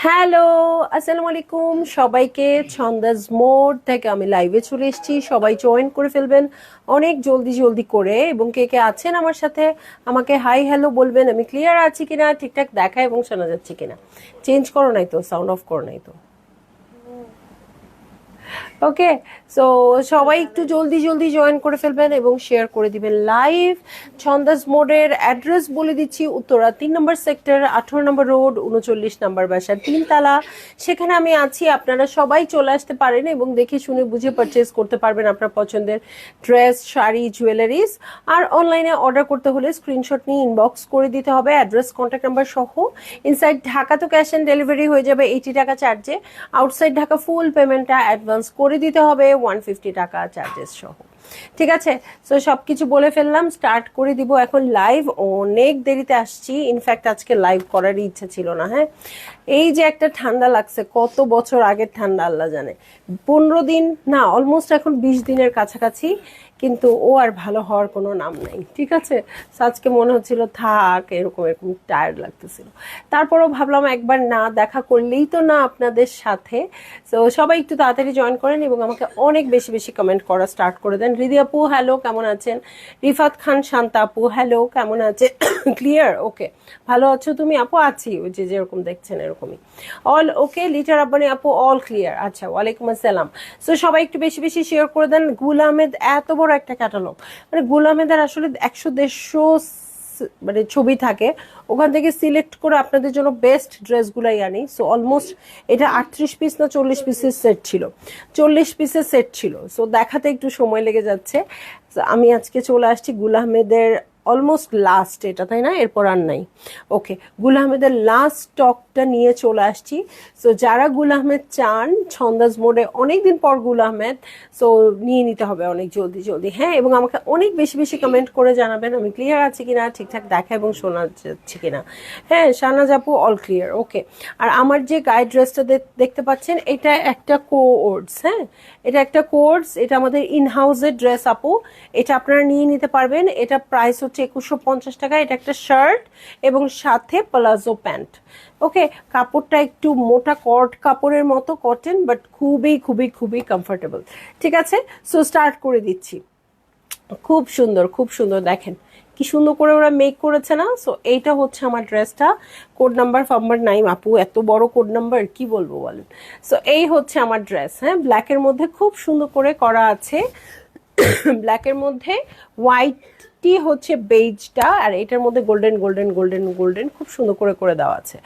Hello, আসসালামু আলাইকুম সবাইকে। ছন্দাজ মোড থেকে আমি লাইভে চলে এসেছি, সবাই জয়েন করে ফেলবেন অনেক জলদি জলদি করে। এবং কে কে আছেন আমার সাথে আমাকে হাই হ্যালো বলবেন। আমি ক্লিয়ার আছি কিনা, ঠিকঠাক দেখা এবং শোনা যাচ্ছে কিনা। চেঞ্জ করো নাই তো, সাউন্ড অফ করো নাই তো? ওকে, সো সবাই একটু জলদি জলদি জয়েন করে ফেলবেন এবং শেয়ার করে দিবেন লাইভ। ছন্দাজ মোডের অ্যাড্রেস বলে দিচ্ছি, উত্তরা 3 নম্বর সেক্টর, 18 নম্বর রোড, 39 নম্বর বাসা, 3 তলা। সেখানে আমি আছি, আপনারা সবাই চলে আসতে পারেন এবং দেখে শুনে বুঝে পারচেস করতে পারবেন আপনার পছন্দের ড্রেস, শাড়ি, জুয়েলারিজ। আর অনলাইনে অর্ডার করতে হলে স্ক্রিনশট নিয়ে ইনবক্স করে দিতে হবে, অ্যাড্রেস, কন্ট্যাক্ট নাম্বার সহ। ইনসাইড ঢাকা তো ক্যাশ অন ডেলিভারি হয়ে যাবে 80 টাকা চার্জে। আউটসাইড ঢাকা ফুল পেমেন্টটা অ্যাডভান্স করে দিতে হবে 150 টাকা চার্জেস সহ। ঠিক আছে, সো সবকিছু বলে ফেললাম, স্টার্ট করে দিব এখন লাইভ। অনেক দেরিতে আসছি, ইনফ্যাক্ট আজকে লাইভ করারই ইচ্ছা ছিল না। হ্যাঁ, এই যে একটা ঠান্ডা লাগছে, কত বছর আগের ঠান্ডা আল্লাহ জানে। 15 দিন না, অলমোস্ট এখন 20 দিনের কাছাকাছি, কিন্তু ও আর ভালো হওয়ার কোনো নাম নাই। ঠিক আছে, আজকে মনে হচ্ছিল থাক, এরকম এরকম টায়ার্ড লাগতেছিল। তারপরও ভাবলাম একবার না দেখা করলেই তো না আপনাদের সাথে। তো সবাই একটু তাড়াতাড়ি জয়েন করেন এবং আমাকে অনেক বেশি বেশি কমেন্ট করা স্টার্ট করে দেন। হৃদি আপু হ্যালো, কেমন আছেন? রিফাত খান শান্তা আপু হ্যালো, কেমন আছে? ক্লিয়ার, ওকে। ভালো আছো তুমি আপু? আছি, ওই যে যেরকম দেখছেন এরকমই। অল ওকে। লিটার আব্বানি আপু অল ক্লিয়ার। আচ্ছা, ওয়ালাইকুম আসসালাম। সো সবাই একটু বেশি বেশি শেয়ার করে দেন। গুল আহমেদ, এত বড় একটা ক্যাটালগ, মানে গুল আহমেদের আসলে 100-150 মানে ছবি থাকে, ওখান থেকে সিলেক্ট করে আপনাদের জন্য বেস্ট ড্রেসগুলাই আনি। সো অলমোস্ট এটা 38 পিস না 40 পিসের সেট ছিল, 40 পিসের সেট ছিল। সো দেখাতে একটু সময় লেগে যাচ্ছে। আমি আজকে চলে আসছি গুল আহমেদের অলমোস্ট লাস্ট এটা, তাই না? এরপর আর নাই। ওকে, গুল আহমেদের লাস্ট স্টকটা নিয়ে চলে আসছি। সো যারা গুল আহমেদ চান, ছন্দাজ মোডে অনেকদিন পর গুল আহমেদ, সো নিয়ে নিতে হবে অনেক জলদি জলদি। হ্যাঁ, এবং আমাকে অনেক বেশি বেশি কমেন্ট করে জানাবেন আমি ক্লিয়ার আছি কিনা, ঠিকঠাক দেখা এবং শোনা যাচ্ছে কিনা। হ্যাঁ, শাহনাজ আপু অল ক্লিয়ার, ওকে। আর আমার যে গাইড ড্রেসটা দেখতে পাচ্ছেন, এটা একটা কোর্স। হ্যাঁ, এটা একটা কোর্স, এটা আমাদের ইন হাউসের ড্রেস আপু। এটা আপনারা নিয়ে নিতে পারবেন। এটা প্রাইস হচ্ছে 2150 টাকা। এটা একটা শার্ট এবং সাথে প্লাজো প্যান্ট। ওকে, কাপড়টা একটু মোটা কট কাপড়ের মতো, কটন, বাট খুবই খুবই খুবই কমফোর্টেবল। ঠিক আছে, সো স্টার্ট করে দিচ্ছি। খুব সুন্দর, খুব সুন্দর, দেখেন কি সুন্দর করে ওরা মেক করেছে না? সো এইটা হচ্ছে আমার ড্রেসটা। কোড নাম্বার ফাম্বার নাই আপু, এত বড় কোড নাম্বার কি বলবো বলেন। সো এই হচ্ছে আমার ড্রেস। হ্যাঁ, ব্ল্যাকের মধ্যে খুব সুন্দর করে করা আছে, ব্ল্যাকের মধ্যে হোয়াইটটি হচ্ছে বেজটা, আর এটার মধ্যে গোল্ডেন গোল্ডেন গোল্ডেন গোল্ডেন খুব সুন্দর করে করে দেওয়া আছে।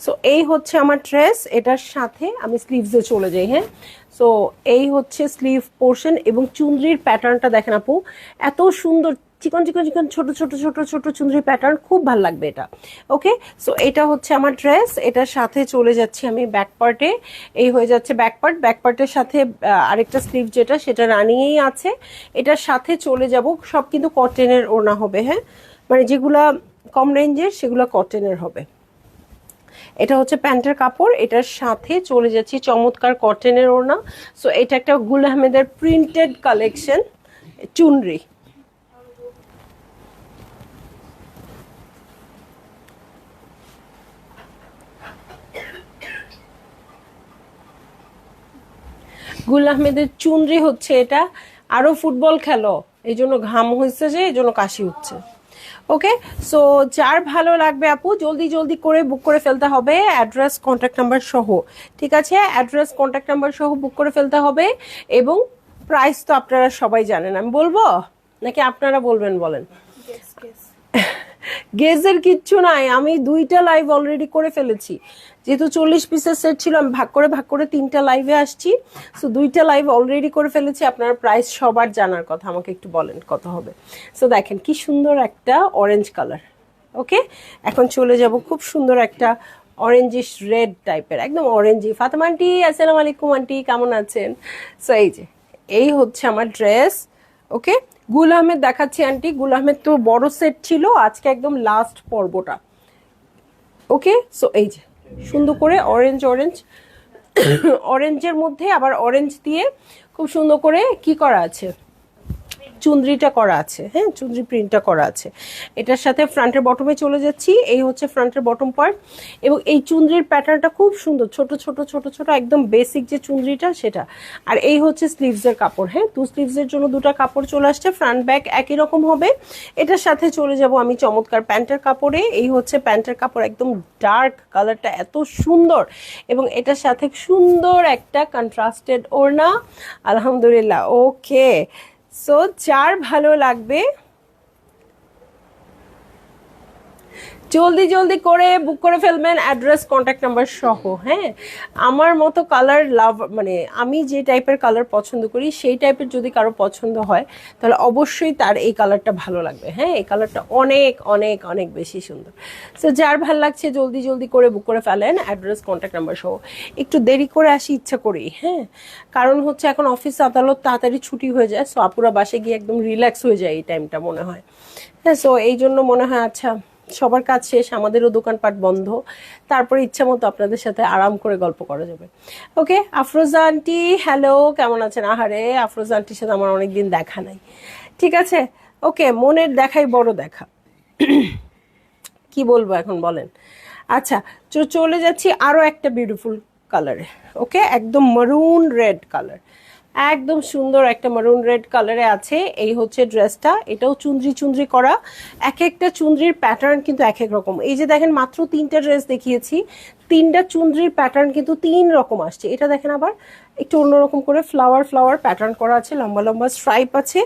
সো এই হচ্ছে আমার ড্রেস। এটার সাথে আমি স্লিভসে চলে যাই। হ্যাঁ, সো এই হচ্ছে স্লিভ পোর্শন এবং চুনরির প্যাটার্নটা দেখেন আপু, এত সুন্দর চিকন চিকন চিকন ছোট ছোট ছোট ছোট চুনরি প্যাটার্ন, খুব ভালো লাগবে এটা। ওকে, সো এটা হচ্ছে আমার ড্রেস। এটার সাথে চলে যাচ্ছি আমি ব্যাক পার্টে। এই হয়ে যাচ্ছে ব্যাক পার্ট। ব্যাক পার্টের সাথে আরেকটা স্লিভ যেটা, সেটা রানিংয়েই আছে। এটার সাথে চলে যাব, সব কিন্তু কটনের ওড়না হবে। হ্যাঁ, মানে যেগুলা কম রেঞ্জের সেগুলো কটনের হবে। এটা হচ্ছে প্যান্টের কাপড়, এটার সাথে চলে যাচ্ছি চমৎকার কটনের ওড়না। সো এটা একটা গুল আহমেদের প্রিন্টেড কালেকশন চুনরি। গুল আহমেদের চুনরি হচ্ছে এটা। আরো ফুটবল খেলো, এই জন্য ঘাম হয়েছে, যে এই জন্য কাশি হচ্ছে। ওকে, সো যার ভালো লাগবে আপু জলদি জলদি করে বুক করে ফেলতে হবে, অ্যাড্রেস কন্ট্যাক্ট নাম্বার সহ। ঠিক আছে, অ্যাড্রেস কন্ট্যাক্ট নাম্বার সহ বুক করে ফেলতে হবে। এবং প্রাইস তো আপনারা সবাই জানেন, আমি বলবো নাকি আপনারা বলবেন বলেন? গেজের কিচ্ছু নাই, আমি 2টা লাইভ অলরেডি করে ফেলেছি। যেহেতু 40 পিসের সেট ছিল, আমি ভাগ করে 3টা লাইভে আসছি। সো 2টা লাইভ অলরেডি করে ফেলেছি। আপনার প্রাইস সবার জানার কথা, আমাকে একটু বলেন কত হবে। সো দেখেন কি সুন্দর একটা অরেঞ্জ কালার। ওকে, এখন চলে যাব খুব সুন্দর একটা অরেঞ্জিশ রেড টাইপের, একদম অরেঞ্জি। ফাতেমা আন্টি আসসালামু আলাইকুম, আন্টি কেমন আছেন? সো এই হচ্ছে আমার ড্রেস। ওকে, গুল আহমেদ দেখাচ্ছি আন্টি। গুল আহমেদ তো বড় সেট ছিল, আজকে একদম লাস্ট পর্বটা। ওকে, সো সুন্দর করে অরেঞ্জ অরেঞ্জ অরেঞ্জের মধ্যে আবার অরেঞ্জ দিয়ে খুব সুন্দর করে কি করা আছে, চুনরিটা করা আছে। হ্যাঁ, চুনরি প্রিন্টটা করা আছে। এটার সাথে ফ্রন্টের বটমে চলে যাচ্ছি। এই হচ্ছে ফ্রন্টের বটম পার্ট, এবং এই চুনরির প্যাটার্নটা খুব সুন্দর, ছোট ছোট ছোট ছোট, একদম বেসিক যে চুনরিটা সেটা। আর এই হচ্ছে স্লিভসের কাপড়। হ্যাঁ, স্লিভসের জন্য 2টা কাপড় চলে আসছে, ফ্রন্ট ব্যাক একই রকম হবে। এটার সাথে চলে যাব আমি চমৎকার প্যান্টের কাপড়ে। এই হচ্ছে প্যান্টের কাপড়, একদম ডার্ক কালারটা এত সুন্দর, এবং এটার সাথে সুন্দর একটা কন্ট্রাস্টেড ওড়না। আলহামদুলিল্লাহ। ওকে, সো যার ভালো লাগবে জলদি জলদি করে বুক করে ফেলবেন, অ্যাড্রেস কন্ট্যাক্ট নাম্বার সহ। হ্যাঁ, আমার মতো কালার লাভ, মানে আমি যে টাইপের কালার পছন্দ করি সেই টাইপের যদি কারো পছন্দ হয় তাহলে অবশ্যই তার এই কালারটা ভালো লাগবে। হ্যাঁ, এই কালারটা অনেক অনেক অনেক বেশি সুন্দর। সো যার ভাল লাগছে জলদি জলদি করে বুক করে ফেলেন, অ্যাড্রেস কন্ট্যাক্ট নাম্বার সহ। একটু দেরি করে আসি ইচ্ছা করি। হ্যাঁ, কারণ হচ্ছে এখন অফিস আদালত তাড়াতাড়ি ছুটি হয়ে যায়, সো আপুরা বাসে গিয়ে একদম রিল্যাক্স হয়ে যায় এই টাইমটা মনে হয়। হ্যাঁ, সো এই জন্য মনে হয় আচ্ছা সবার কাজ শেষ, আমাদেরও দোকানপাট বন্ধ, তারপরে ইচ্ছা মতো আপনাদের সাথে আরাম করে গল্প করা যাবে। ওকে, আফরোজা আন্টি হ্যালো, কেমন আছেন? আহারে, আফরোজা আন্টির সাথে আমার অনেকদিন দেখা নাই। ঠিক আছে, ওকে, মনের দেখাই বড় দেখা। কি বলবো এখন বলেন। আচ্ছা, চলে যাচ্ছি আরো একটা বিউটিফুল কালারে। ওকে, একদম মারুন রেড কালার, একদম সুন্দর একটা মারুন রেড কালারে আছে। এই হচ্ছে ড্রেসটা, এটাও চুনরি চুনরি করা। এক একটা চুনরির প্যাটার্ন কিন্তু এক এক রকম। এই যে দেখেন, মাত্র 3টা ড্রেস দেখিয়েছি, 3টা চুনরির প্যাটার্ন কিন্তু 3 রকম আসছে। এটা দেখেন আবার একটু অন্যরকম করে ফ্লাওয়ার ফ্লাওয়ার প্যাটার্ন করা আছে, লম্বা লম্বা স্ট্রাইপ আছে।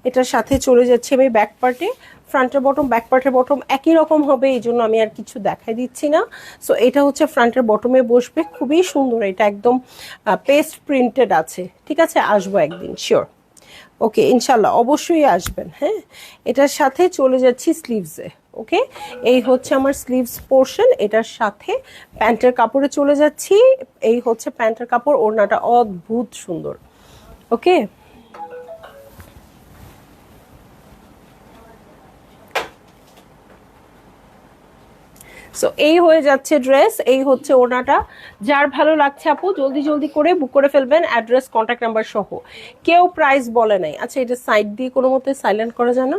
এটার সাথে চলে যাচ্ছে আমি ব্যাক পার্টে। ফ্রন্টের বটম ব্যাক পার্টের বটম একই রকম হবে, এই জন্য আমি আর কিছু দেখাই দিচ্ছি না। সো এটা হচ্ছে ফ্রন্টের বটমে বসবে, খুবই সুন্দর। এটা একদম পেস্ট প্রিন্টেড আছে। ঠিক আছে, আসবো একদিন শিওর। ওকে, ইনশাল্লাহ অবশ্যই আসবেন। হ্যাঁ, এটার সাথে চলে যাচ্ছি স্লিভসে। ওকে, এই হচ্ছে আমার স্লিভস পোর্শন। এটার সাথে প্যান্টের কাপড়ে চলে যাচ্ছি। এই হচ্ছে প্যান্টের কাপড়, ওড়নাটা অদ্ভুত সুন্দর। ওকে, সো এই হয়ে যাচ্ছে ড্রেস, এই হচ্ছে ওড়নাটা। যার ভালো লাগছে আপু জলদি জলদি করে বুক করে ফেলবেন, অ্যাড্রেস কন্ট্যাক্ট নাম্বার সহ। কেউ প্রাইস বলে নাই। আচ্ছা, এটা সাইড দিয়ে কোনো মতে সাইলেন্ট করা যায় না?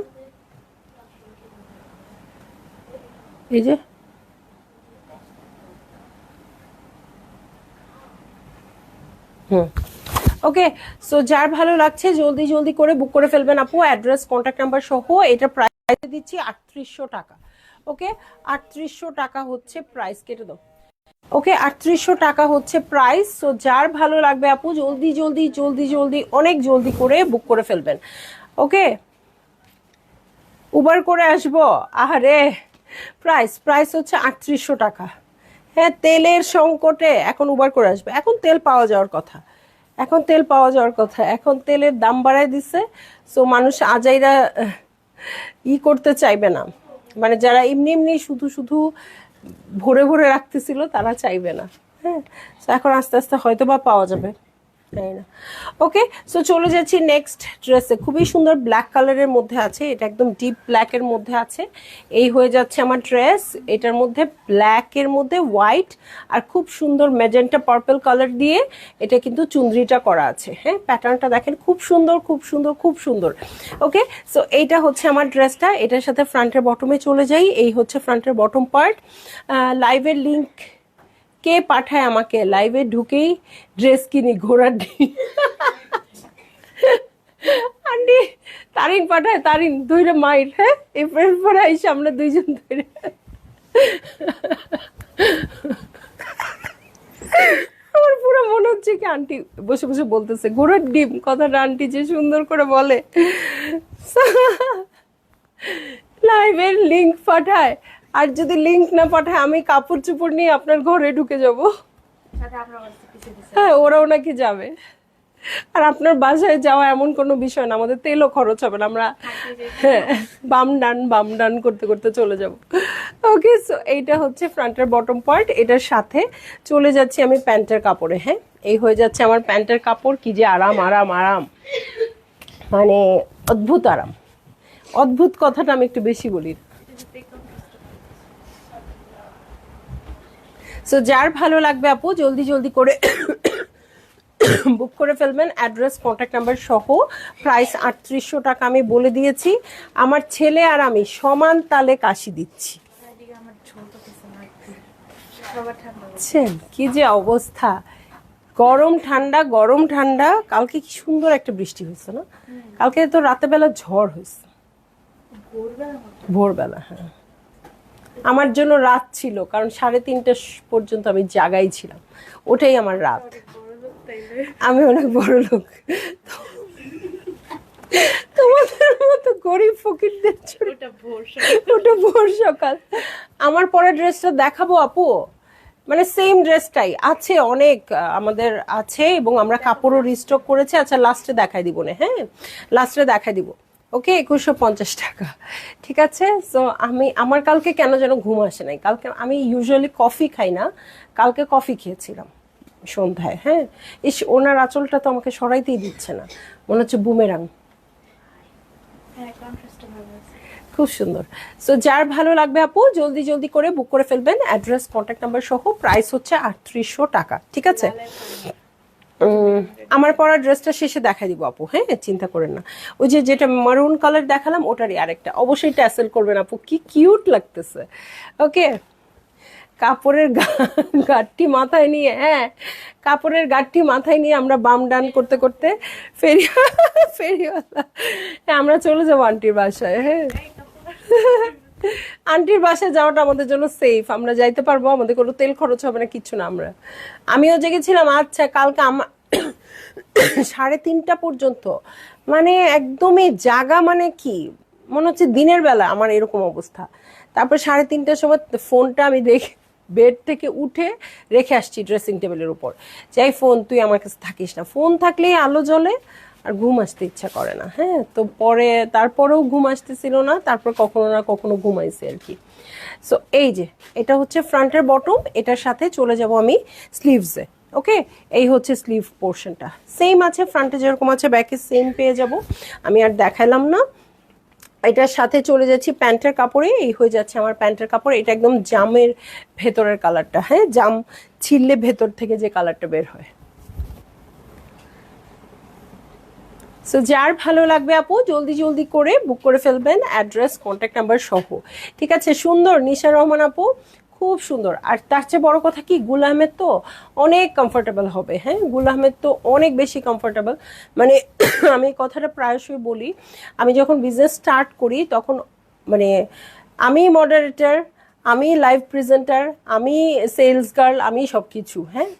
এই যে ওকে, সো যার ভালো লাগছে জলদি জলদি করে বুক করে ফেলবেন আপু, অ্যাড্রেস কন্ট্যাক্ট নাম্বার সহ। এটা প্রাইস দিচ্ছি 3800 টাকা। ওকে, 3800 টাকা হচ্ছে প্রাইস, কেটে দাও। ওকে, 3800 টাকা হচ্ছে প্রাইস। সো যার ভালো লাগবে আপু জলদি জলদি জলদি জলদি অনেক জলদি করে বুক করে ফেলবেন। ওকে, উবার করে আসবো? আহারে, প্রাইস হচ্ছে 3800 টাকা। হ্যাঁ, তেলের সংকটে এখন উবার করে আসবে। এখন তেল পাওয়া যাওয়ার কথা, এখন তেল পাওয়া যাওয়ার কথা, এখন তেলের দাম বাড়ায় দিছে। সো মানুষ আজাইরা করতে চাইবে না, মানে যারা এমনি এমনি শুধু শুধু ভরে ভরে রাখতেছিল তারা চাইবে না। হ্যাঁ, এখন আস্তে আস্তে হয়তো বা পাওয়া যাবে, তাই না? ওকে, সো চলে যাচ্ছি নেক্সট ড্রেসে। খুবই সুন্দর ব্ল্যাক কালারের মধ্যে আছে, এটা একদম ডিপ ব্ল্যাকের মধ্যে আছে। এই হয়ে যাচ্ছে আমার ড্রেস। এটার মধ্যে ব্ল্যাকের মধ্যে হোয়াইট আর খুব সুন্দর ম্যাজেন্টা পার্পল কালার দিয়ে এটা কিন্তু চুনরিটা করা আছে। হ্যাঁ, প্যাটার্নটা দেখেন, খুব সুন্দর খুব সুন্দর খুব সুন্দর। ওকে, সো এইটা হচ্ছে আমার ড্রেসটা। এটার সাথে ফ্রন্টের বটমে চলে যাই। এই হচ্ছে ফ্রন্টের বটম পার্ট। লাইভের লিঙ্ক কে পাঠায় আমাকে? লাইভে ঢুকেই ড্রেস কিনি, ঘোড়ার ডিম। আন্টি তারিন পাঠায়, তারিন ধরে মাইর। হ্যাঁ, এরপরে আইসে আমরা দুইজন ধরে। আমার পুরো মনে হচ্ছে কি আন্টি বসে বসে বলতেছে ঘোড়ার ডিম কথাটা, আন্টি যে সুন্দর করে বলে। লাইভের লিংক পাঠায়, আর যদি লিংক না পাঠায় আমি কাপড় চোপড় নিয়ে আপনার ঘরে ঢুকে যাব। হ্যাঁ, ওরাও নাকি যাবে। আর আপনার বাসায় যাওয়া এমন কোনো বিষয় না, আমাদের তেলও খরচ হবে না, আমরা হ্যাঁ বাম ডান করতে করতে চলে যাব। ওকে, সো এইটা হচ্ছে ফ্রন্টের বটম পার্ট। এটার সাথে চলে যাচ্ছি আমি প্যান্টের কাপড়ে। হ্যাঁ, এই হয়ে যাচ্ছে আমার প্যান্টের কাপড়। কি যে আরাম আরাম আরাম, মানে অদ্ভুত আরাম। অদ্ভুত কথাটা আমি একটু বেশি বলি। সো যার ভালো লাগবে আপু জলদি জলদি করে বুক করে ফেলবেন। অ্যাড্রেস, কন্ট্যাক্ট নাম্বার সহ। প্রাইস 3800 টাকা আমি বলে দিয়েছি। আমার ছেলে আর আমি সমান তালে কাশি দিচ্ছি। কি যে অবস্থা, গরম ঠান্ডা গরম ঠান্ডা। কালকে কি সুন্দর একটা বৃষ্টি হয়েছে না? কালকে তো রাতের বেলা ঝড় হয়েছে, ভোরবেলা। হ্যাঁ, আমার জন্য রাত ছিল, কারণ 3:30 পর্যন্ত আমি জাগাই ছিলাম, ওটাই আমার রাত। আমি অনেক বড় লোক, তোমাদের মতো গরিব ফকিরদের ওটা ভোর সকাল। আমার পরের ড্রেসটা দেখাবো আপু, মানে সেম ড্রেসটাই আছে, অনেক আমাদের আছে এবং আমরা কাপড়ও রিস্টক করেছি। আচ্ছা লাস্টে দেখাই দিব না? হ্যাঁ, লাস্টে দেখাই দিব। ওকে, 2150 টাকা, ঠিক আছে। সো আমার কালকে কেন যেন ঘুম আসে নাই। কালকে আমি ইউজুয়ালি কফি খাই না, কালকে কফি খেয়েছিলাম সন্ধ্যায়। হ্যাঁ, ওনার আঁচলটা তো আমাকে সরাইতেই দিচ্ছে না, মনে হচ্ছে বুমেরাং। খুব সুন্দর। সো যার ভালো লাগবে আপু জলদি জলদি করে বুক করে ফেলবেন। অ্যাড্রেস, কন্ট্যাক্ট নাম্বার সহ। প্রাইস হচ্ছে 3800 টাকা, ঠিক আছে। আমার পরা ড্রেসটা শেষে দেখা দিব আপু, হ্যাঁ চিন্তা করেন না। ওই যে যেটা মারুন কালার দেখালাম ওটারই আরেকটা, অবশ্যই ট্যাসেল করবেন আপু, কি কিউট লাগতেছে। ওকে, কাপড়ের গাঠটি মাথায় নিয়ে, হ্যাঁ কাপড়ের গাঠটি মাথায় নিয়ে আমরা বাম ডান করতে করতে ফেরিওয়ালা আমরা চলে যাবো আন্টির বাসায়। হ্যাঁ, আন্টির বাসায় যাওয়াটা আমাদের জন্য সেফ, আমরা যাইতে পারবো, আমাদের কোনো তেল খরচ হবে না, কিচ্ছু না। আমিও জেগেছিলাম। আচ্ছা, কালকে আমার 3:30 পর্যন্ত, মানে একদমই জাগা, মানে কি মনে হচ্ছে দিনের বেলা আমার এরকম অবস্থা। তারপর 3:30টার সময় ফোনটা আমি দেখি বেড থেকে উঠে রেখে আসছি ড্রেসিং টেবিলের উপর, যাই ফোন তুই আমার কাছে থাকিস না, ফোন থাকলেই আলো জ্বলে আর ঘুম আসতে ইচ্ছা করে না। হ্যাঁ, তো তারপরেও ঘুম আসতেছিল না, তারপর কখনো না কখনো ঘুমাইছে আর কি। সো এই যে এটা হচ্ছে ফ্রন্টের বটম, এটার সাথে চলে যাব আমি স্লিভসে। ওকে, এই হচ্ছে স্লিভ পোর্শনটা, সেম আছে ফ্রন্টে যেরকম আছে ব্যাকে সেম পেয়ে যাব, আমি আর দেখালাম না। এটার সাথে চলে যাচ্ছি প্যান্টের কাপড়ে। এই হয়ে যাচ্ছে আমার প্যান্টের কাপড়। এটা একদম জামের ভেতরের কালারটা, হ্যাঁ জাম ছিললে ভেতর থেকে যে কালারটা বের হয়। সো যার ভালো লাগবে আপু জলদি জলদি করে বুক করে ফেলবেন, অ্যাড্রেস, কন্ট্যাক্ট নাম্বার সহ, ঠিক আছে। সুন্দর নিশা রহমান আপু, খুব সুন্দর। আর তার চেয়ে বড় কথা কি, গুল আহমেদ তো অনেক কমফোর্টেবল হবে। হ্যাঁ, গুল আহমেদ তো অনেক বেশি কমফোর্টেবল, মানে আমি কথাটা প্রায়শই বলি, আমি যখন বিজনেস স্টার্ট করি তখন মানে আমি মডারেটর, আমি লাইভ প্রেজেন্টার, আমি সেলস গার্ল, আমি সব কিছু। হ্যাঁ,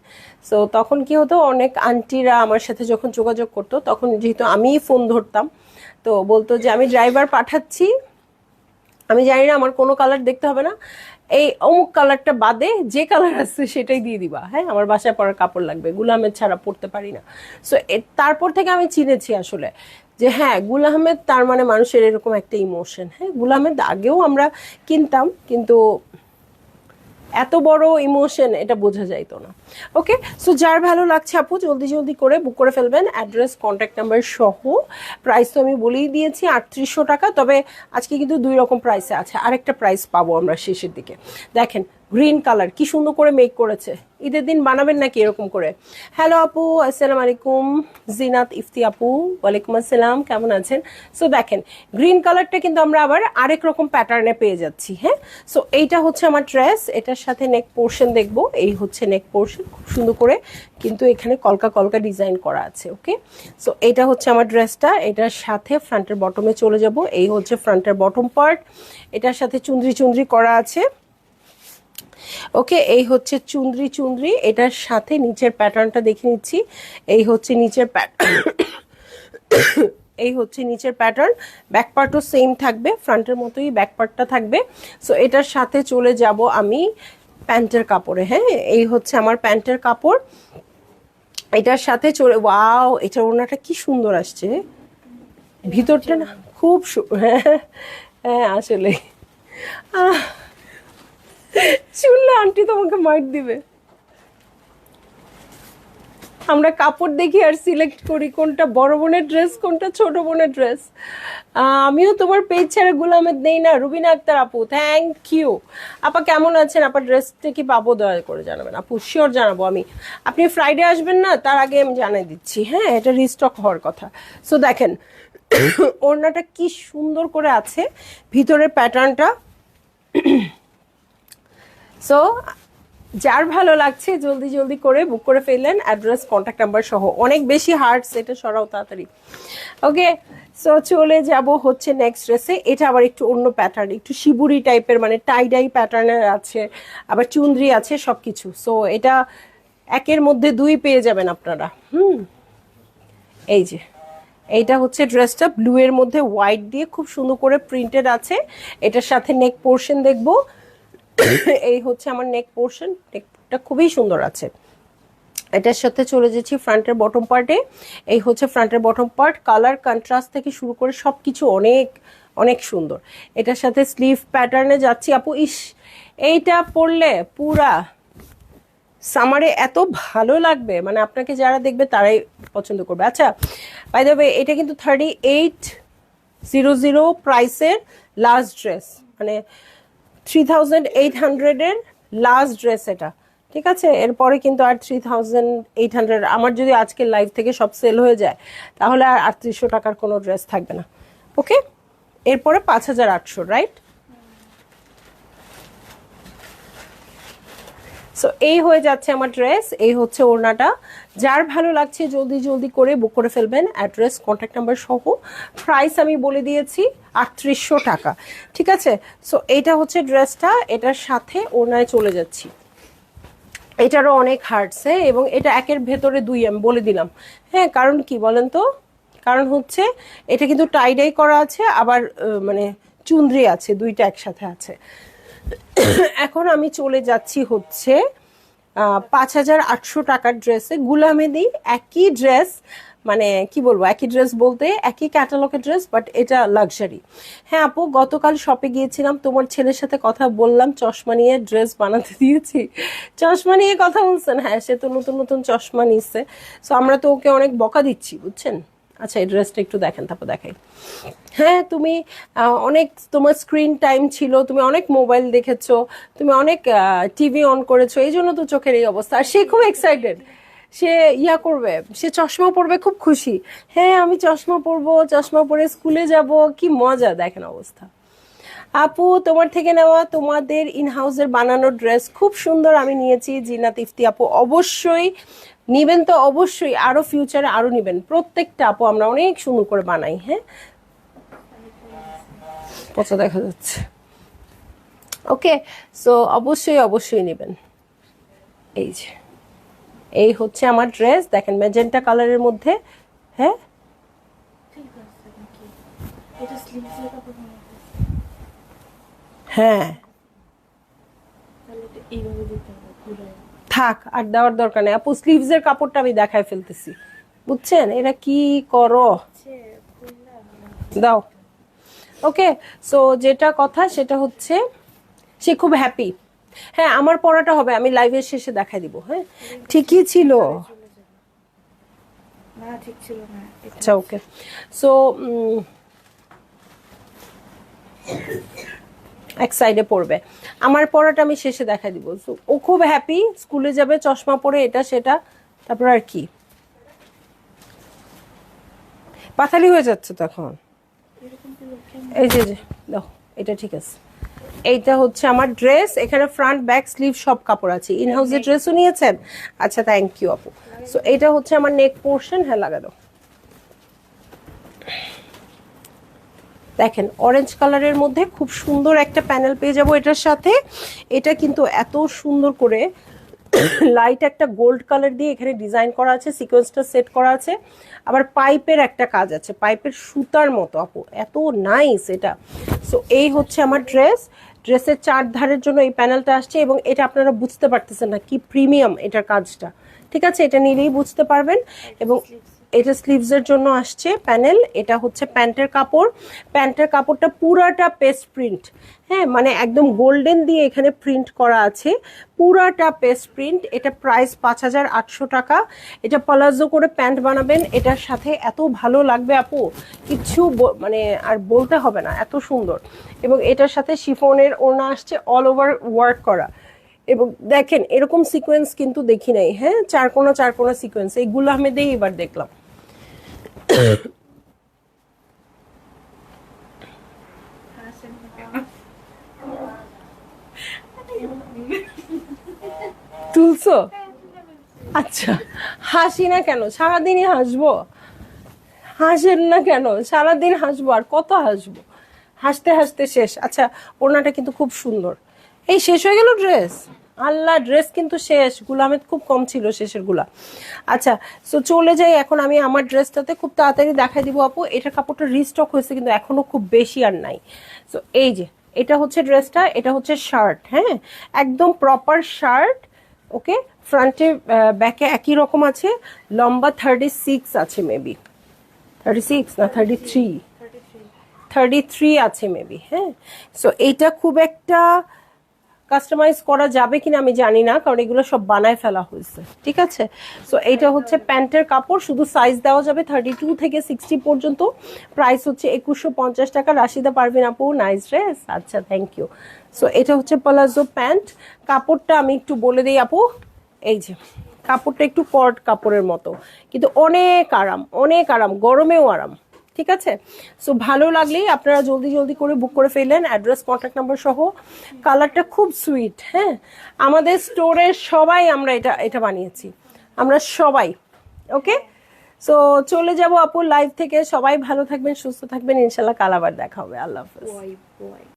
সো তখন কি হতো, অনেক আন্টিরা আমার সাথে যখন যোগাযোগ করতো তখন যেহেতু আমি ফোন ধরতাম, তো বলতো যে আমি ড্রাইভার পাঠাচ্ছি, আমি জানি না আমার কোনো কালার দেখতে হবে না, এই অমুক কালারটা বাদে যে কালার আছে সেটাই দিয়ে দিবা। হ্যাঁ, আমার বাসায় পরার কাপড় লাগবে, গুল আহমেদ ছাড়া পরতে পারি না। সো তারপর থেকে আমি চিনেছি আসলে যে হ্যাঁ গুল আহমেদ তার মানে মানুষের এরকম একটা ইমোশন। হ্যাঁ, গুল আহমেদ আগেও আমরা কিনতাম, কিন্তু এত বড় ইমোশন এটা বোঝা যাইতো না। ওকে, সো যার ভালো লাগছে আপু জলদি জলদি করে বুক করে ফেলবেন, অ্যাড্রেস, কন্ট্যাক্ট নাম্বার সহ। প্রাইস তো আমি বলেই দিয়েছি 3800 টাকা, তবে আজকে কিন্তু 2 রকম প্রাইসে আছে, আরেকটা প্রাইস পাবো আমরা শেষের দিকে। দেখেন গ্রিন কালার কি সুন্দর করে মেক করেছে, ঈদের দিন বানাবেন নাকি এরকম করে। হ্যালো আপু, আসসালামু আলাইকুম। জিনাত ইফতি আপু, ওয়ালাইকুম আসসালাম, কেমন আছেন? সো দেখেন গ্রিন কালারটা কিন্তু আমরা আবার আরেক রকম প্যাটার্নে পেয়ে যাচ্ছি। হ্যাঁ, সো এইটা হচ্ছে আমার ড্রেস, এটার সাথে নেক পোর্শন দেখবো, এই হচ্ছে নেক পোর্শন, খুব সুন্দর করে কিন্তু এখানে কলকা কলকা ডিজাইন করা আছে। ওকে, সো এইটা হচ্ছে আমার ড্রেসটা, এটার সাথে ফ্রন্টের বটমে চলে যাব। এই হচ্ছে ফ্রন্টের বটম পার্ট, এটার সাথে চুনরি চুনরি করা আছে। ওকে, এই হচ্ছে চুনরি চুনরি, এটার সাথে নিচের প্যাটার্নটা দেখে নিচ্ছি। এই হচ্ছে নিচের প্যাটার্ন, এই হচ্ছে নিচের প্যাটার্ন, ব্যাক পার্টও সেম থাকবে, ফ্রন্টের মতোই ব্যাক পার্টটা থাকবে। সো এটার সাথে চলে যাব আমি প্যান্টের কাপড়ে। হ্যাঁ, এই হচ্ছে আমার প্যান্টের কাপড়, এটার সাথে চলে, ওয়াও এটা ওড়নাটা কি সুন্দর আসছে, ভিতরটা না খুব হ্যাঁ হ্যাঁ আসলে শুনলে আন্টি তোমাকে মাইট দিবে। আমরা কাপড় দেখি আর সিলেক্ট করি কোনটা বড় বোনের ড্রেস কোনটা ছোট বোনের ড্রেস। আমিও তোমার পেজ ছেড়ে গুলামেদ নেই না। রুবিনা আক্তার আপু, থ্যাংক ইউ। আপা কেমন আছেন? আপা ড্রেসটা কি পাবো? দয়া করে জানাবেন আপু, শিওর জানাবো আমি। আপনি ফ্রাইডে আসবেন না, তার আগে আমি জানাই দিচ্ছি। হ্যাঁ, এটা রিস্টক হওয়ার কথা। সো দেখেন ওড়নাটা কি সুন্দর করে আছে, ভিতরের প্যাটার্নটা। সো যার ভালো লাগছে জলদি জলদি করে বুক করে ফেললেন, অ্যাড্রেস কন্ট্যাক্ট নাম্বার সহ। অনেক বেশি হার্টস, এটা সরাও তাড়াতাড়ি। ওকে, সো চলে যাব হচ্ছে নেক্সট ড্রেসে। এটা আবার একটু অন্য প্যাটার্ন, একটু শিবুরি টাইপের, মানে টাইডাই প্যাটার্নের আছে, আবার চুনরি আছে, সব কিছু। সো এটা একের মধ্যে দুই পেয়ে যাবেন আপনারা। এই যে এইটা হচ্ছে ড্রেসটা, ব্লু এর মধ্যে হোয়াইট দিয়ে খুব সুন্দর করে প্রিন্টেড আছে। এটার সাথে নেক পোর্শন দেখবো, এই হচ্ছে আমার নেক পোর্শন, নেকটা খুবই সুন্দর আছে। এটার সাথে চলে যাচ্ছি ফ্রন্টের বটম পার্টে। এই হচ্ছে ফ্রন্টের বটম পার্ট, কালার কন্ট্রাস্ট থেকে শুরু করে সব কিছু অনেক অনেক সুন্দর। এটার সাথে স্লিভ প্যাটার্নে যাচ্ছি। আপু ইস, এইটা পরলে পুরা সামারে এত ভালো লাগবে, মানে আপনাকে যারা দেখবে তারাই পছন্দ করবে। আচ্ছা, বাই দ্য ওয়ে এটা কিন্তু 3800 প্রাইসের লাস্ট ড্রেস, মানে 3800 এর লাস্ট ড্রেস এটা, ঠিক আছে? এরপরে কিন্তু আর 3800, আমার যদি আজকে লাইভ থেকে সব সেল হয়ে যায় তাহলে আর 3800 টাকার কোনো ড্রেস থাকবে না। ওকে, এরপরে 5800, রাইট? সো এই হয়ে যাচ্ছে আমার ড্রেস, এই হচ্ছে ওড়নাটা। যার ভালো লাগছে জলদি জলদি করে বুক করে ফেলবেন, অ্যাড্রেস কন্ট্যাক্ট নাম্বার সহ। প্রাইস আমি বলে দিয়েছি 3800 টাকা, ঠিক আছে? সো এইটা হচ্ছে ড্রেসটা, এটার সাথে ওড়নায় চলে যাচ্ছি। এটারও অনেক হার্ডস, এবং এটা একের ভেতরে দুই আমি বলে দিলাম। হ্যাঁ, কারণ কি বলেন তো? কারণ হচ্ছে এটা কিন্তু টাইডাই করা আছে, আবার মানে চুনরি আছে, দুইটা একসাথে আছে। এখন আমি চলে যাচ্ছি হচ্ছে 5800 টাকার ড্রেসে। গুলামেদি একই ড্রেস, মানে কি বলবো, একই ড্রেস বলতে একই ক্যাটালগের ড্রেস, বাট এটা লাক্সারি। হ্যাঁ আপু, গতকাল শপে গিয়েছিলাম, তোমার ছেলের সাথে কথা বললাম, চশমা নিয়ে ড্রেস বানাতে দিয়েছি। চশমা নিয়ে কথা বলছেন? হ্যাঁ, সে তো নতুন নতুন চশমা নিচ্ছে। সো আমরা তো ওকে অনেক বকা দিচ্ছি, বুঝছেন? আচ্ছা, এই ড্রেসটা একটু দেখেন, তারপর দেখাই। হ্যাঁ, তুমি অনেক, তোমার স্ক্রিন টাইম ছিল, তুমি অনেক মোবাইল দেখেছো, তুমি অনেক টিভি অন করেছো, এই জন্য তো চোখের এই অবস্থা। আর সে খুব এক্সাইটেড, সে ইয়া করবে, সে চশমা পরবে, খুব খুশি। হ্যাঁ, আমি চশমা পরবো, চশমা পরে স্কুলে যাব, কি মজা, দেখেন অবস্থা। আপু, তোমার থেকে নেওয়া তোমাদের ইনহাউসের বানানো ড্রেস খুব সুন্দর, আমি নিয়েছি। জিনাত ইফতি আপু, অবশ্যই নিবেন তো, অবশ্যই আরো ফিউচারে আরো নিবেন। প্রত্যেকটা আপু আমরা অনেক সুন্দর করে বানাই। হ্যাঁ, পচা দেখা যাচ্ছে। ওকে, সো অবশ্যই অবশ্যই নেবেন। এই যে এই হচ্ছে আমার ড্রেস, দেখেন ম্যাজেন্টা কালারের মধ্যে। হ্যাঁ, হ্যাঁ থাক, আর দেওয়ার দরকার নেই আপু। স্লিভস এর কাপড়টা আমি দেখায় ফেলতেছি, বুঝছেন? এরা কি করো, দাও। ওকে, সো যেটা কথা সেটা হচ্ছে সে খুব হ্যাপি। হ্যাঁ, আমার পড়াটা হবে, আমি লাইভের শেষে দেখাই দিব। হ্যাঁ, ঠিকই ছিল। আচ্ছা, ওকে। সো এক সাইডে পড়বে, আমার পড়াটা আমি শেষে দেখাই দিব। সো ও খুব হ্যাপি, স্কুলে যাবে চশমা পরে, এটা সেটা। তারপর আর কি, পাতালি হয়ে যাচ্ছে তখন। এই যে দাও, এটা ঠিক আছে। এইটা হচ্ছে আমার ড্রেস, এখানে ফ্রন্ট ব্যাক স্লিভ সব কাপড় আছে। ইনহাউসের ড্রেসও নিয়েছেন? আচ্ছা, থ্যাংক ইউ আপু। সো এটা হচ্ছে আমার নেক পোর্শন। হ্যাঁ, লাগা দাও। দেখেন অরেঞ্জ কালারের মধ্যে খুব সুন্দর একটা প্যানেল পেয়ে যাবো এটার সাথে। এটা কিন্তু এত সুন্দর করে লাইট একটা গোল্ড কালার দিয়ে এখানে ডিজাইন করা আছে, সিকোয়েন্সটা সেট করা আছে, আবার পাইপের একটা কাজ আছে, পাইপের সুতার মতো আপু, এত নাইস এটা। সো এই হচ্ছে আমার ড্রেস। ড্রেসের চার ধারের জন্য এই প্যানেলটা আসছে, এবং এটা আপনারা বুঝতে পারতেছেন না কি প্রিমিয়াম এটার কাজটা, ঠিক আছে? এটা নিলেই বুঝতে পারবেন। এবং এটা স্লিভসের জন্য আসছে প্যানেল। এটা হচ্ছে প্যান্টের কাপড়, প্যান্টের কাপড়টা পুরাটা পেস্ট প্রিন্ট, হ্যাঁ, মানে একদম গোল্ডেন দিয়ে এখানে প্রিন্ট করা আছে, পুরাটা পেস্ট প্রিন্ট। এটা প্রাইস 5800 টাকা। এটা প্লাজো করে প্যান্ট বানাবেন, এটার সাথে এত ভালো লাগবে আপু, কিচ্ছু মানে আর বলতে হবে না, এত সুন্দর। এবং এটার সাথে শিফনের ওড়না আসছে, অল ওভার ওয়ার্ক করা। এবং দেখেন এরকম সিকোয়েন্স কিন্তু দেখি নাই, হ্যাঁ, চারকোনা চারকোনা সিকোয়েন্স, এইগুলো আমি দিয়ে এবার দেখলাম। তুলছো? আচ্ছা, হাসি না কেন? সারাদিনই হাসবো? হাসেন না কেন? সারাদিন হাসবো, আর কত হাসবো? হাসতে হাসতে শেষ। আচ্ছা, ওড়নাটা কিন্তু খুব সুন্দর। এই শেষ হয়ে গেল ড্রেস? আল্লাহ, ড্রেস কিন্তু শেষ, গুলামের খুব কম ছিল শেষের গুলা। আচ্ছা, সো চলে যাই এখন আমি আমার ড্রেসটাতে, খুব তাড়াতাড়ি দেখাই দিব আপু। এটা কাপড়টা রিস্টক হয়েছে, কিন্তু এখনো খুব বেশি আর নাই। সো এই যে এটা হচ্ছে ড্রেসটা, এটা হচ্ছে শার্ট, হ্যাঁ, একদম প্রপার শার্ট। ওকে, ফ্রন্টে ব্যাকে একই রকম আছে, লম্বা 36 আছে মেবি, 36 না 33 আছে মেবি, হ্যাঁ। সো এইটা খুব একটা কাস্টমাইজ করা যাবে কিনা আমি জানি না, কারণ এগুলো সব বানায় ফেলা হয়েছে, ঠিক আছে? সো এইটা হচ্ছে প্যান্টের কাপড়, শুধু সাইজ দেওয়া যাবে 32 থেকে 60 পর্যন্ত। প্রাইস হচ্ছে 2150 টাকা। রাশিদা পারভিন আপু, নাইস ড্রেস। আচ্ছা, থ্যাংক ইউ। সো এটা হচ্ছে প্লাজো প্যান্ট। কাপড়টা আমি একটু বলে দিই আপু, এই যে কাপড়টা একটু কট কাপড়ের মতো, কিন্তু অনেক আরাম, অনেক আরাম, গরমেও আরাম, ঠিক আছে? সো ভালো লাগলেই আপনারা জলদি জলদি করে বুক করে ফেললেন, অ্যাড্রেস, কন্ট্যাক্ট নাম্বার সহ। কালারটা খুব সুইট, হ্যাঁ, আমাদের স্টোরের সবাই আমরা এটা বানিয়েছি, আমরা সবাই। ওকে, সো চলে যাব আপু লাইভ থেকে। সবাই ভালো থাকবেন, সুস্থ থাকবেন, ইনশাল্লাহ কাল আবার দেখা হবে। আল্লাহ হাফেজ।